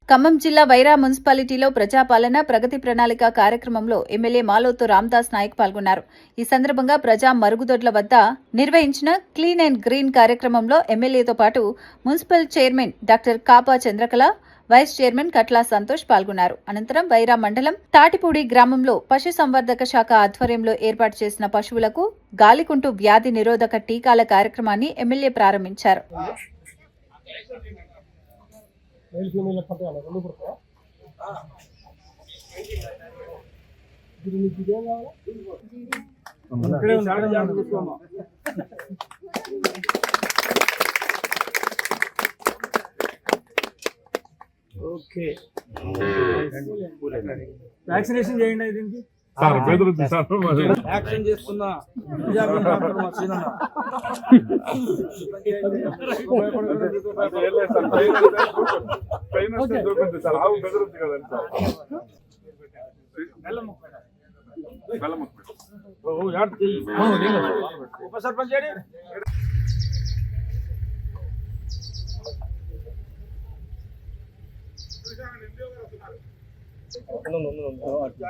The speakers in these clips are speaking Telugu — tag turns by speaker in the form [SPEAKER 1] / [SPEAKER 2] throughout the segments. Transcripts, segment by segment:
[SPEAKER 1] ఖమ్మం జిల్లా వైరా మున్సిపాలిటీలో ప్రజాపాలన ప్రగతి ప్రణాళిక కార్యక్రమంలో ఎమ్మెల్యే మాలోతు రామ్దాస్ నాయక్ పాల్గొన్నారు. ఈ సందర్భంగా ప్రజా మరుగుదొడ్ల వద్ద నిర్వహించిన క్లీన్ అండ్ గ్రీన్ కార్యక్రమంలో ఎమ్మెల్యేతో పాటు municipal chairman doctor Kapa Chandrakala, vice chairman Katla Santosh పాల్గొన్నారు. అనంతరం వైరా మండలం తాటిపూడి గ్రామంలో పశుసంవర్ధక శాఖ ఆధ్వర్యంలో ఏర్పాటు చేసిన పశువులకు గాలికుంటు వ్యాధి నిరోధక టీకాల కార్యక్రమాన్ని ఎమ్మెల్యే ప్రారంభించారు.
[SPEAKER 2] ఓకే, వ్యాక్సినేషన్ చేయండి. దీనికి యాక్షన్ చేస్తున్నా ఉప సర్పంచ్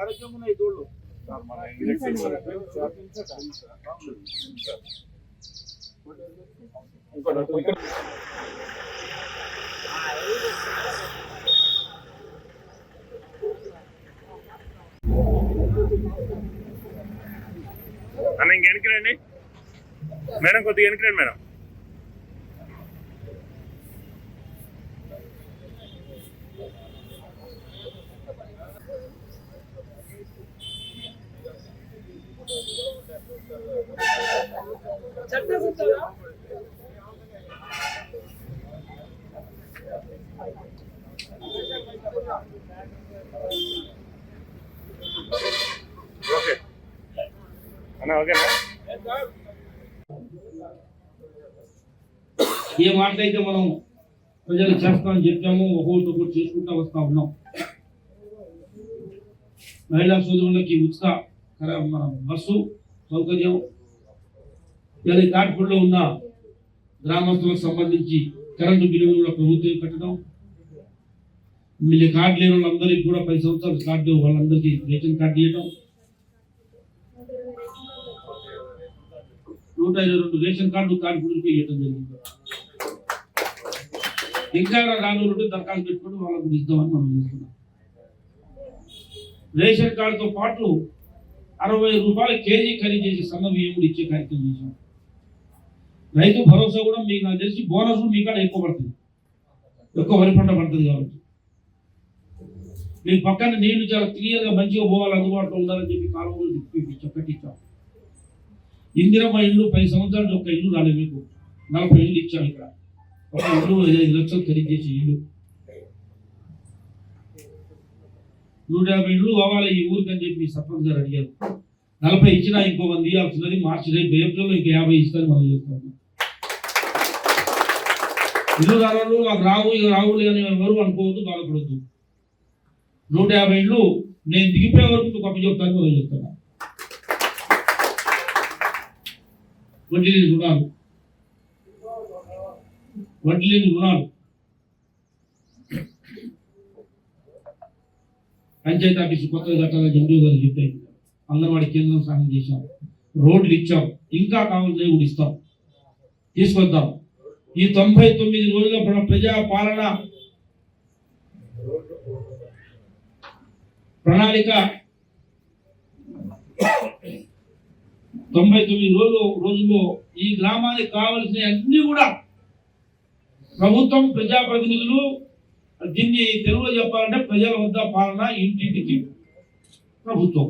[SPEAKER 2] ఆరోగ్యం ఉన్నాయి తోళ్ళు.
[SPEAKER 3] అన్న ఇంక వెనక్కిరండి మేడం, కొద్దిగా వెనక్కిరండి మేడం. ఓకే అన్న, ఓకేనా?
[SPEAKER 4] ఏ మాటలైతే మనం ప్రజలు చేస్తామని చెప్పాము, ఒక్కొక్కటి చేసుకుంటా వస్తా ఉన్నాం. మహిళా సోదరులకి ఉచిత మన బస్సు సౌకర్యం, ఇలా తాటిపూడిలో ఉన్న గ్రామస్తులకు సంబంధించి కరెంటు బిల్లులు కూడా ప్రభుత్వం కట్టడం, మళ్ళీ కార్డు లేని వాళ్ళందరికీ కూడా 10 సంవత్సరాలు కార్డు వాళ్ళందరికీ రేషన్ కార్డు ఇవ్వడం, 122 రేషన్ కార్డు తాటిపూడికి ఇవ్వడం జరిగింది. ఇంకా రానుంటే దరఖాస్తు పెట్టుకుని వాళ్ళకు ఇద్దామని మనం చేస్తున్నాం. రేషన్ కార్డుతో పాటు 60 రూపాయల కేజీ ఖరీదు చేసి సన్న బియ్యం కూడా ఇచ్చే కార్యక్రమం చేశాం. రైతు భరోసా కూడా మీకు నాకు తెలిసి బోనస్ మీ కాడ ఎక్కువ పడుతుంది, ఎక్కువ వరి పంట పడుతుంది. కాబట్టి మీ పక్కన నీళ్లు చాలా క్లియర్గా మంచిగా పోవాలి, అందుబాటులో ఉండాలని చెప్పి కాలువలు కట్టించాం. ఇందిరమ్మ ఇల్లు 10 సంవత్సరాలు ఒక ఇల్లు రాలేదు, మీకు 40 ఇల్లు ఇచ్చాం. ఇక్కడ ఒక ఇల్లు 5 లక్షలు ఖరీదు చేసి ఇల్లు 150 ఇళ్ళు కావాలి ఈ ఊరికి అని చెప్పి సర్పంచ్ గారు అడిగారు. 40 ఇచ్చినా ఇంకో 100 ఇవ్వాల్సినది. మార్చి రేపు ఏప్రిల్లో ఇంకా 50 ఇస్తారని మనం చేస్తాం. ఇల్లు రావాలి మాకు రావు, ఇక రావులు అని ఎవరు అనుకోవద్దు, బాధపడద్దు. 150 ఇళ్ళు నేను దిగిపోయే వరకు మీకు అప్పు చెప్తాను, మనం చెప్తున్నా. వడ్డీ లేని రుణాలు, వడ్డీ లేని రుణాలు, పంచాయతీ ఆఫీసు కొత్తగా కట్టాలని ఎండిఓ గారు చెప్పాయి. అంగన్వాడీ కేంద్రం సాయం చేశాం, రోడ్లు ఇచ్చాం, ఇంకా కావాల్సిన కూడా ఇస్తాం, తీసుకొద్దాం. ఈ 99 రోజుల ప్రజా పాలన ప్రణాళిక 99 రోజుల్లో ఈ గ్రామానికి కావలసిన అన్ని కూడా ప్రభుత్వం, ప్రజాప్రతినిధులు, దీన్ని తెలుగులో చెప్పాలంటే ప్రజల వద్ద పాలన, ఇంటింటికి ప్రభుత్వం.